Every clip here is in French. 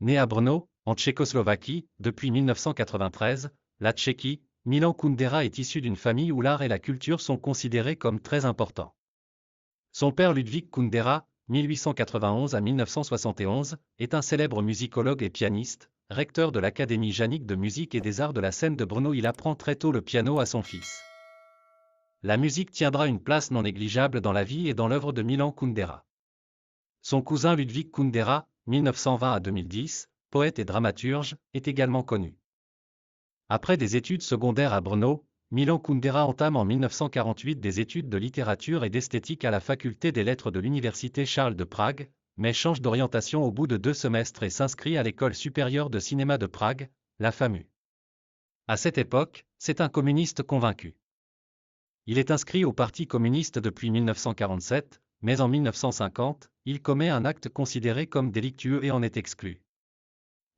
Né à Brno, en Tchécoslovaquie, depuis 1993, la Tchéquie, Milan Kundera est issu d'une famille où l'art et la culture sont considérés comme très importants. Son père Ludvík Kundera, 1891 à 1971, est un célèbre musicologue et pianiste, recteur de l'Académie Janik de musique et des arts de la scène de Brno. Il apprend très tôt le piano à son fils. La musique tiendra une place non négligeable dans la vie et dans l'œuvre de Milan Kundera. Son cousin Ludvík Kundera, 1920 à 2010, poète et dramaturge, est également connu. Après des études secondaires à Brno, Milan Kundera entame en 1948 des études de littérature et d'esthétique à la faculté des lettres de l'université Charles de Prague, mais change d'orientation au bout de 2 semestres et s'inscrit à l'école supérieure de cinéma de Prague, la FAMU. À cette époque, c'est un communiste convaincu. Il est inscrit au Parti communiste depuis 1947, mais en 1950, il commet un acte considéré comme délictueux et en est exclu.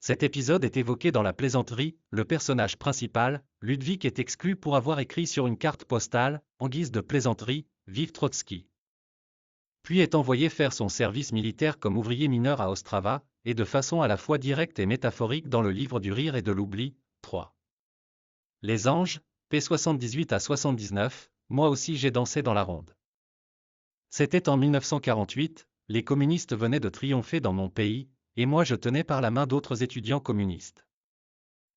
Cet épisode est évoqué dans La Plaisanterie. Le personnage principal, Ludvík, est exclu pour avoir écrit sur une carte postale, en guise de plaisanterie, « Vive Trotsky ». Puis est envoyé faire son service militaire comme ouvrier mineur à Ostrava, et de façon à la fois directe et métaphorique dans le livre du rire et de l'oubli, 3. Les Anges, p. 78 à 79, moi aussi j'ai dansé dans la ronde. C'était en 1948, les communistes venaient de triompher dans mon pays, et moi je tenais par la main d'autres étudiants communistes.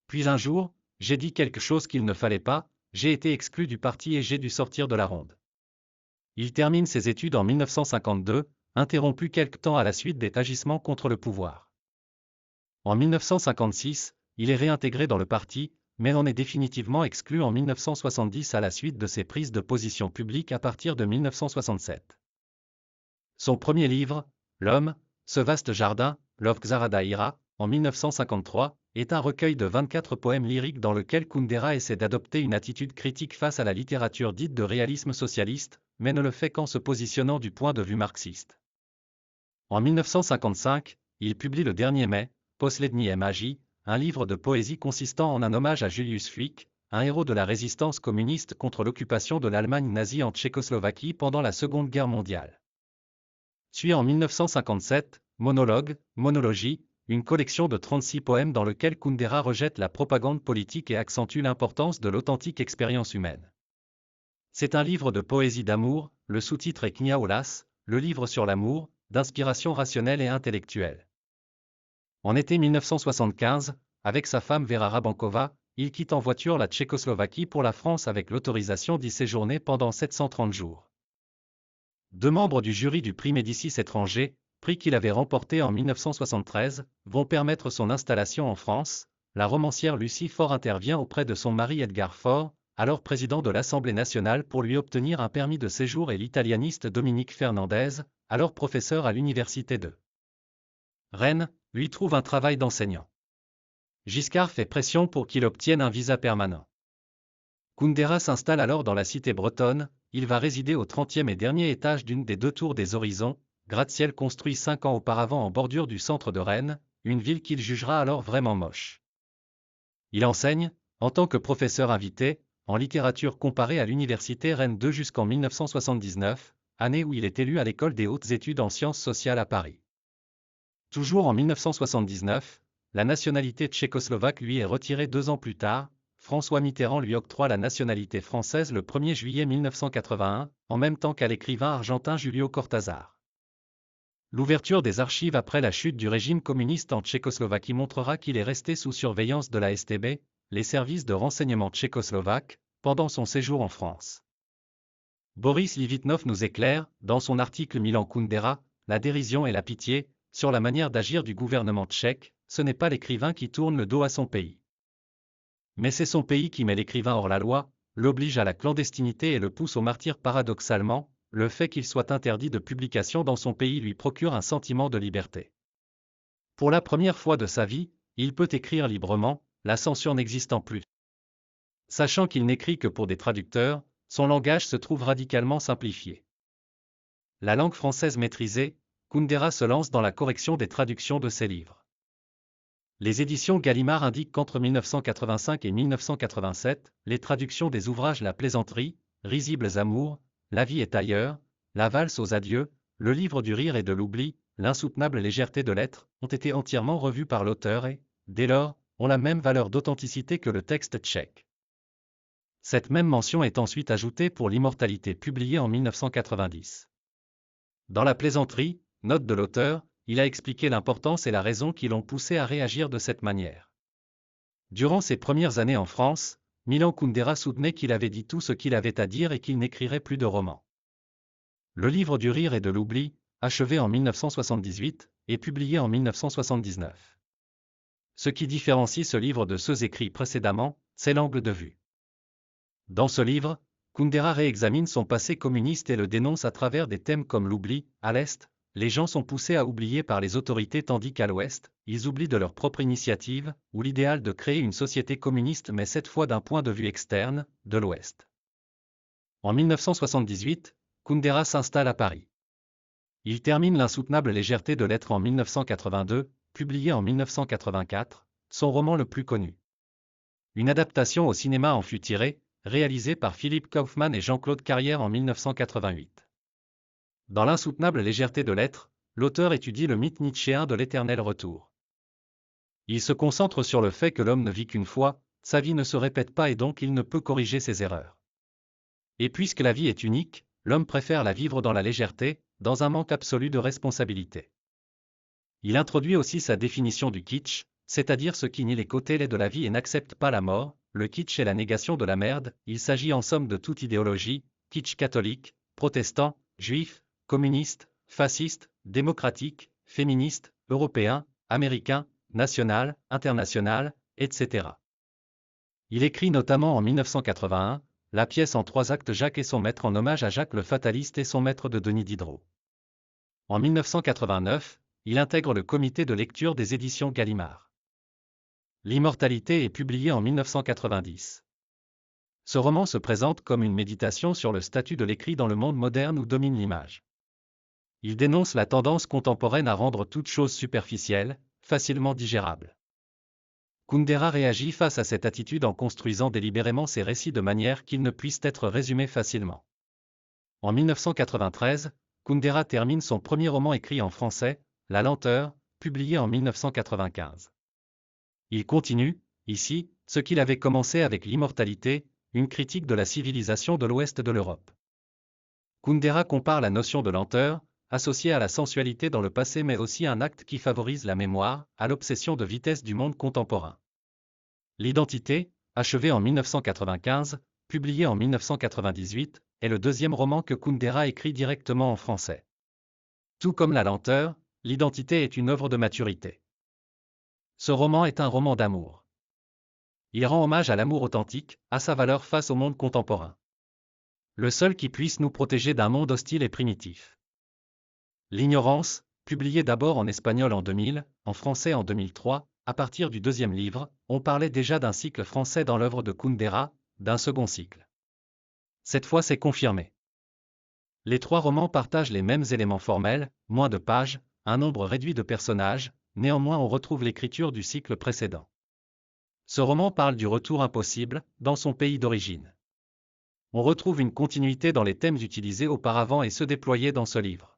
Puis un jour, j'ai dit quelque chose qu'il ne fallait pas, j'ai été exclu du parti et j'ai dû sortir de la ronde. Il termine ses études en 1952, interrompu quelque temps à la suite des agissements contre le pouvoir. En 1956, il est réintégré dans le parti, mais en est définitivement exclu en 1970 à la suite de ses prises de position publiques à partir de 1967. Son premier livre, L'Homme, ce vaste jardin, Lovgzaradaïra, en 1953, est un recueil de 24 poèmes lyriques dans lequel Kundera essaie d'adopter une attitude critique face à la littérature dite de réalisme socialiste, mais ne le fait qu'en se positionnant du point de vue marxiste. En 1955, il publie Le Dernier Mai, Poslední Magi, un livre de poésie consistant en un hommage à Julius Flick, un héros de la résistance communiste contre l'occupation de l'Allemagne nazie en Tchécoslovaquie pendant la Seconde Guerre mondiale. Suit en 1957, Monologue, Monologie, une collection de 36 poèmes dans lequel Kundera rejette la propagande politique et accentue l'importance de l'authentique expérience humaine. C'est un livre de poésie d'amour, le sous-titre est Kniaolas, le livre sur l'amour, d'inspiration rationnelle et intellectuelle. En été 1975, avec sa femme Vera Rabankova, il quitte en voiture la Tchécoslovaquie pour la France avec l'autorisation d'y séjourner pendant 730 jours. 2 membres du jury du prix Médicis étranger, prix qu'il avait remporté en 1973, vont permettre son installation en France. La romancière Lucie Faure intervient auprès de son mari Edgar Faure, alors président de l'Assemblée nationale, pour lui obtenir un permis de séjour, et l'italianiste Dominique Fernandez, alors professeur à l'université de Rennes, lui trouve un travail d'enseignant. Giscard fait pression pour qu'il obtienne un visa permanent. Kundera s'installe alors dans la cité bretonne. Il va résider au 30e et dernier étage d'une des 2 tours des Horizons, gratte-ciel construit 5 ans auparavant en bordure du centre de Rennes, une ville qu'il jugera alors vraiment moche. Il enseigne, en tant que professeur invité, en littérature comparée à l'université Rennes 2 jusqu'en 1979, année où il est élu à l'école des hautes études en sciences sociales à Paris. Toujours en 1979, la nationalité tchécoslovaque lui est retirée 2 ans plus tard. François Mitterrand lui octroie la nationalité française le 1er juillet 1981, en même temps qu'à l'écrivain argentin Julio Cortázar. L'ouverture des archives après la chute du régime communiste en Tchécoslovaquie montrera qu'il est resté sous surveillance de la STB, les services de renseignement tchécoslovaques, pendant son séjour en France. Boris Livitnov nous éclaire, dans son article Milan Kundera, la dérision et la pitié, sur la manière d'agir du gouvernement tchèque. Ce n'est pas l'écrivain qui tourne le dos à son pays. Mais c'est son pays qui met l'écrivain hors la loi, l'oblige à la clandestinité et le pousse au martyre. Paradoxalement, le fait qu'il soit interdit de publication dans son pays lui procure un sentiment de liberté. Pour la première fois de sa vie, il peut écrire librement, la censure n'existant plus. Sachant qu'il n'écrit que pour des traducteurs, son langage se trouve radicalement simplifié. La langue française maîtrisée, Kundera se lance dans la correction des traductions de ses livres. Les éditions Gallimard indiquent qu'entre 1985 et 1987, les traductions des ouvrages La Plaisanterie, Risibles amours, La vie est ailleurs, La valse aux adieux, Le livre du rire et de l'oubli, l'insoutenable légèreté de l'être, ont été entièrement revus par l'auteur et, dès lors, ont la même valeur d'authenticité que le texte tchèque. Cette même mention est ensuite ajoutée pour l'immortalité publiée en 1990. Dans la plaisanterie, note de l'auteur, il a expliqué l'importance et la raison qui l'ont poussé à réagir de cette manière. Durant ses premières années en France, Milan Kundera soutenait qu'il avait dit tout ce qu'il avait à dire et qu'il n'écrirait plus de romans. Le livre du rire et de l'oubli, achevé en 1978, est publié en 1979. Ce qui différencie ce livre de ceux écrits précédemment, c'est l'angle de vue. Dans ce livre, Kundera réexamine son passé communiste et le dénonce à travers des thèmes comme l'oubli. À l'Est, les gens sont poussés à oublier par les autorités tandis qu'à l'Ouest, ils oublient de leur propre initiative, ou l'idéal de créer une société communiste mais cette fois d'un point de vue externe, de l'Ouest. En 1978, Kundera s'installe à Paris. Il termine l'insoutenable légèreté de l'être en 1982, publié en 1984, son roman le plus connu. Une adaptation au cinéma en fut tirée, réalisée par Philippe Kaufman et Jean-Claude Carrière en 1988. Dans l'insoutenable légèreté de l'être, l'auteur étudie le mythe nietzschéen de l'éternel retour. Il se concentre sur le fait que l'homme ne vit qu'une fois, sa vie ne se répète pas et donc il ne peut corriger ses erreurs. Et puisque la vie est unique, l'homme préfère la vivre dans la légèreté, dans un manque absolu de responsabilité. Il introduit aussi sa définition du kitsch, c'est-à-dire ce qui nie les côtés laids de la vie et n'accepte pas la mort. Le kitsch est la négation de la merde, il s'agit en somme de toute idéologie, kitsch catholique, protestant, juif, communiste, fasciste, démocratique, féministe, européen, américain, national, international, etc. Il écrit notamment en 1981, la pièce en 3 actes Jacques et son maître en hommage à Jacques le Fataliste et son maître de Denis Diderot. En 1989, il intègre le comité de lecture des éditions Gallimard. L'immortalité est publié en 1990. Ce roman se présente comme une méditation sur le statut de l'écrit dans le monde moderne où domine l'image. Il dénonce la tendance contemporaine à rendre toute chose superficielle, facilement digérable. Kundera réagit face à cette attitude en construisant délibérément ses récits de manière qu'ils ne puissent être résumés facilement. En 1993, Kundera termine son premier roman écrit en français, La lenteur, publié en 1995. Il continue, ici, ce qu'il avait commencé avec l'immortalité, une critique de la civilisation de l'ouest de l'Europe. Kundera compare la notion de lenteur, associée à la sensualité dans le passé mais aussi un acte qui favorise la mémoire, à l'obsession de vitesse du monde contemporain. L'identité, achevé en 1995, publié en 1998, est le deuxième roman que Kundera écrit directement en français. Tout comme La lenteur, l'identité est une œuvre de maturité. Ce roman est un roman d'amour. Il rend hommage à l'amour authentique, à sa valeur face au monde contemporain. Le seul qui puisse nous protéger d'un monde hostile et primitif. L'ignorance, publié d'abord en espagnol en 2000, en français en 2003, à partir du deuxième livre, on parlait déjà d'un cycle français dans l'œuvre de Kundera, d'un second cycle. Cette fois c'est confirmé. Les 3 romans partagent les mêmes éléments formels, moins de pages, un nombre réduit de personnages, néanmoins on retrouve l'écriture du cycle précédent. Ce roman parle du retour impossible, dans son pays d'origine. On retrouve une continuité dans les thèmes utilisés auparavant et ceux déployés dans ce livre.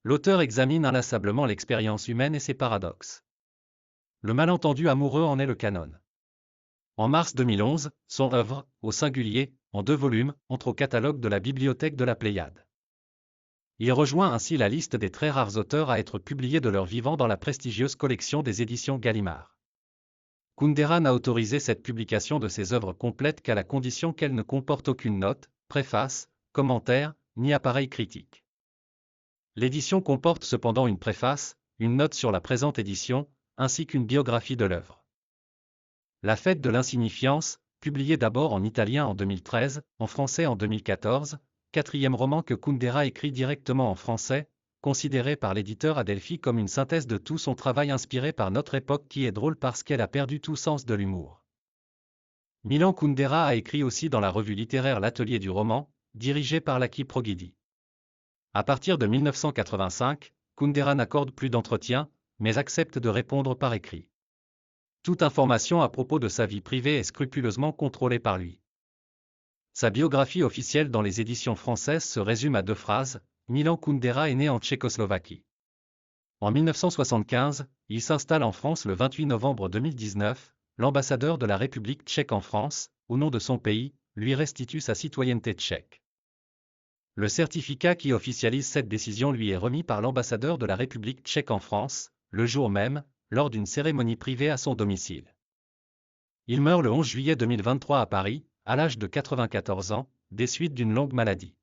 L'auteur examine inlassablement l'expérience humaine et ses paradoxes. Le malentendu amoureux en est le canon. En mars 2011, son œuvre, au singulier, en 2 volumes, entre au catalogue de la bibliothèque de la Pléiade. Il rejoint ainsi la liste des très rares auteurs à être publiés de leur vivant dans la prestigieuse collection des éditions Gallimard. Kundera n'a autorisé cette publication de ses œuvres complètes qu'à la condition qu'elle ne comporte aucune note, préface, commentaire, ni appareil critique. L'édition comporte cependant une préface, une note sur la présente édition, ainsi qu'une biographie de l'œuvre. La fête de l'insignifiance, publié d'abord en italien en 2013, en français en 2014, 4e roman que Kundera écrit directement en français, considéré par l'éditeur Adelphi comme une synthèse de tout son travail inspiré par notre époque qui est drôle parce qu'elle a perdu tout sens de l'humour. Milan Kundera a écrit aussi dans la revue littéraire L'Atelier du roman, dirigée par Laki Proguidi. À partir de 1985, Kundera n'accorde plus d'entretien, mais accepte de répondre par écrit. Toute information à propos de sa vie privée est scrupuleusement contrôlée par lui. Sa biographie officielle dans les éditions françaises se résume à 2 phrases, Milan Kundera est né en Tchécoslovaquie. En 1975, il s'installe en France le 28 novembre 2019, l'ambassadeur de la République tchèque en France, au nom de son pays, lui restitue sa citoyenneté tchèque. Le certificat qui officialise cette décision lui est remis par l'ambassadeur de la République tchèque en France, le jour même, lors d'une cérémonie privée à son domicile. Il meurt le 11 juillet 2023 à Paris, à l'âge de 94 ans, des suites d'une longue maladie.